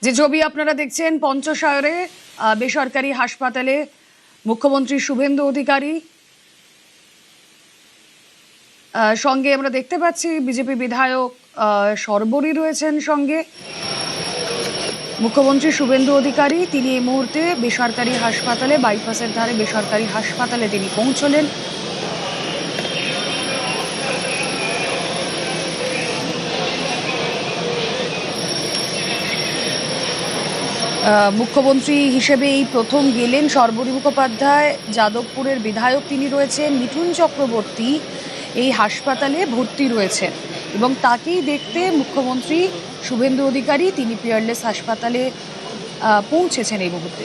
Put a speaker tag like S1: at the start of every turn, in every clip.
S1: যে ছবি আপনারা দেখছেন পঞ্চশায়রে বেসরকারি হাসপাতালে মুখ্যমন্ত্রী শুভেন্দু অধিকারী সঙ্গে আমরা দেখতে পাচ্ছি বিজেপি বিধায়ক সর্বরী রয়েছেন সঙ্গে। মুখ্যমন্ত্রী শুভেন্দু অধিকারী তিনি এই মুহূর্তে বেসরকারি হাসপাতালে, বাইপাসের ধারে বেসরকারি হাসপাতালে তিনি পৌঁছলেন। মুখ্যমন্ত্রী হিসেবে এই প্রথম গেলেন সর্বরী মুখোপাধ্যায়, যাদবপুরের বিধায়ক তিনি রয়েছেন। মিঠুন চক্রবর্তী এই হাসপাতালে ভর্তি রয়েছেন এবং তাকেই দেখতে মুখ্যমন্ত্রী শুভেন্দু অধিকারী তিনি পিয়ারলেস হাসপাতালে পৌঁছেছেন এই মুহূর্তে।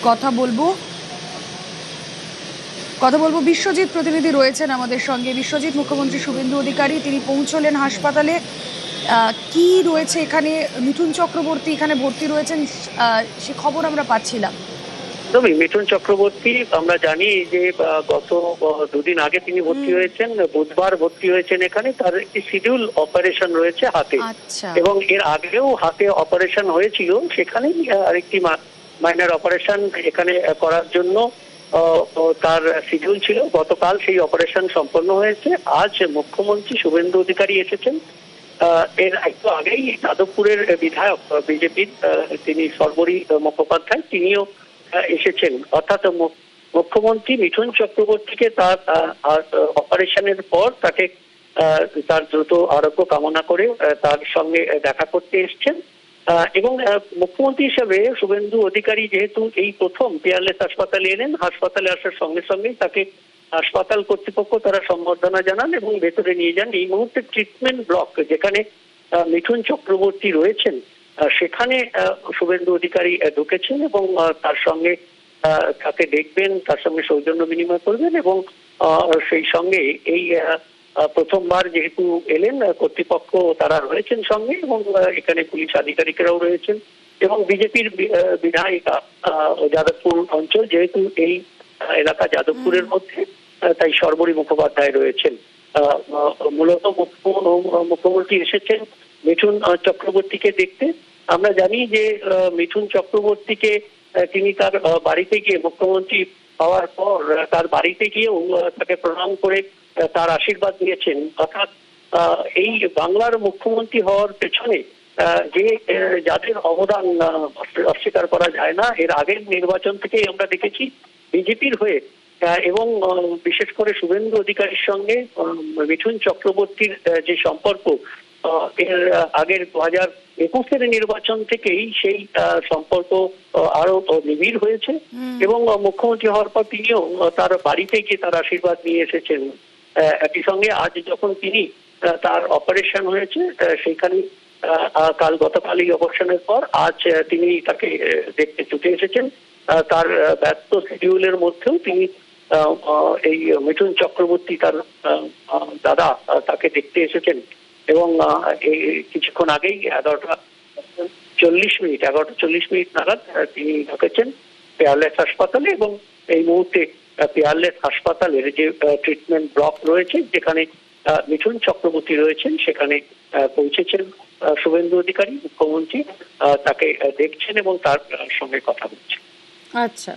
S1: কথা বলবো বিশ্বজিৎ প্রতিনিধি রয়েছেন আমাদের সঙ্গে। বিশ্বজিৎ, মুখ্যমন্ত্রী শুভেন্দু অধিকারী তিনি পৌঁছলেন হাসপাতালে, কি রয়েছে এখানে? মিঠুন চক্রবর্তী এখানে ভর্তি রয়েছেন সে খবর আমরা পাচ্ছিলাম।
S2: মিঠুন চক্রবর্তী আমরা জানি যে গত দুদিন আগে তিনি ভর্তি হয়েছেন, বুধবার ভর্তি হয়েছেন এখানে। তার একটি শিডিউল অপারেশন রয়েছে হাতে, এবং এর আগেও হাতে অপারেশন হয়েছিল, সেখানেই আরেকটি মাইনর অপারেশন এখানে করার জন্য তার শিডিউল ছিল। গতকাল সেই অপারেশন সম্পন্ন হয়েছে। আজ মুখ্যমন্ত্রী শুভেন্দু অধিকারী এসেছেন। এর একটু আগেই যাদবপুরের বিধায়ক বিজেপির তিনি সর্বরী মুখোপাধ্যায় তিনিও এসেছেন। অর্থাৎ মুখ্যমন্ত্রী মিঠুন চক্রবর্তীকে তার অপারেশনের পর তাকে তার দ্রুত আরোগ্য কামনা করে তার সঙ্গে দেখা করতে এসছেন। এবং মুখ্যমন্ত্রী হিসেবে শুভেন্দু অধিকারী যেহেতু এই প্রথম পিয়ারলেস হাসপাতালে এলেন, হাসপাতালে আসার সঙ্গে সঙ্গেই তাকে হাসপাতাল কর্তৃপক্ষ তারা সম্বর্ধনা জানান এবং ভেতরে নিয়ে যান। এই মুহূর্তে ট্রিটমেন্ট ব্লক যেখানে মিঠুন চক্রবর্তী রয়েছেন সেখানে শুভেন্দু অধিকারী ঢুকেছেন এবং তার সঙ্গে তাকে দেখবেন, তার সঙ্গে সৌজন্য বিনিময় করবেন এবং সেই সঙ্গে এই প্রথমবার যেহেতু এলেন কর্তৃপক্ষ তারা রয়েছেন সঙ্গে, এবং এখানে পুলিশ আধিকারিকেরাও রয়েছেন এবং বিজেপির বিধায়িকা যাদবপুর অঞ্চল যেহেতু এই এলাকা যাদবপুরের মধ্যে, তাই সর্বরী মুখোপাধ্যায় রয়েছেন। মূলত মুখ্যমন্ত্রী এসেছেন মিঠুন চক্রবর্তীকে দেখতে। আমরা জানি যে মিঠুন চক্রবর্তীকে তিনি তার বাড়িতে গিয়ে, মুখ্যমন্ত্রী পাওয়ার পর তার বাড়িতে গিয়েও তাকে প্রণাম করে তার আশীর্বাদ নিয়েছেন। অর্থাৎ এই বাংলার মুখ্যমন্ত্রী হওয়ার পেছনে যে যাদের অবদান অস্বীকার করা যায় না। এর আগের নির্বাচন থেকেই আমরা দেখেছি বিজেপির হয়ে এবং বিশেষ করে শুভেন্দু অধিকারীর সঙ্গে মিঠুন চক্রবর্তীর যে সম্পর্ক, এর আগের 2021-এর নির্বাচন থেকেই সেই সম্পর্ক আরো নিবিড় হয়েছে এবং মুখ্যমন্ত্রী হওয়ার পর তিনিও তার বাড়িতে গিয়ে তার আশীর্বাদ নিয়ে এসেছেন। একই সঙ্গে আজ যখন তিনি তার অপারেশন হয়েছে সেখানে গতকাল এই অপারেশনের পর আজ তিনি তাকে দেখতে ছুটে এসেছেন। তার ব্যস্ত শিডিউলের মধ্যেও তিনি এই মিঠুন চক্রবর্তী তার দাদা তাকে দেখতে এসেছেন এবং এই কিছুক্ষণ আগেই 11:40 নাগাদ তিনি ঢুকেছেন পিয়ারলেস হাসপাতালে এবং এই মুহূর্তে পিয়ারলেস হাসপাতালের যে ট্রিটমেন্ট ব্লক রয়েছে যেখানে মিঠুন চক্রবর্তী রয়েছেন সেখানে পৌঁছেছেন শুভেন্দু অধিকারী। মুখ্যমন্ত্রী তাকে দেখছেন এবং তার সঙ্গে কথা বলছেন।
S1: আচ্ছা।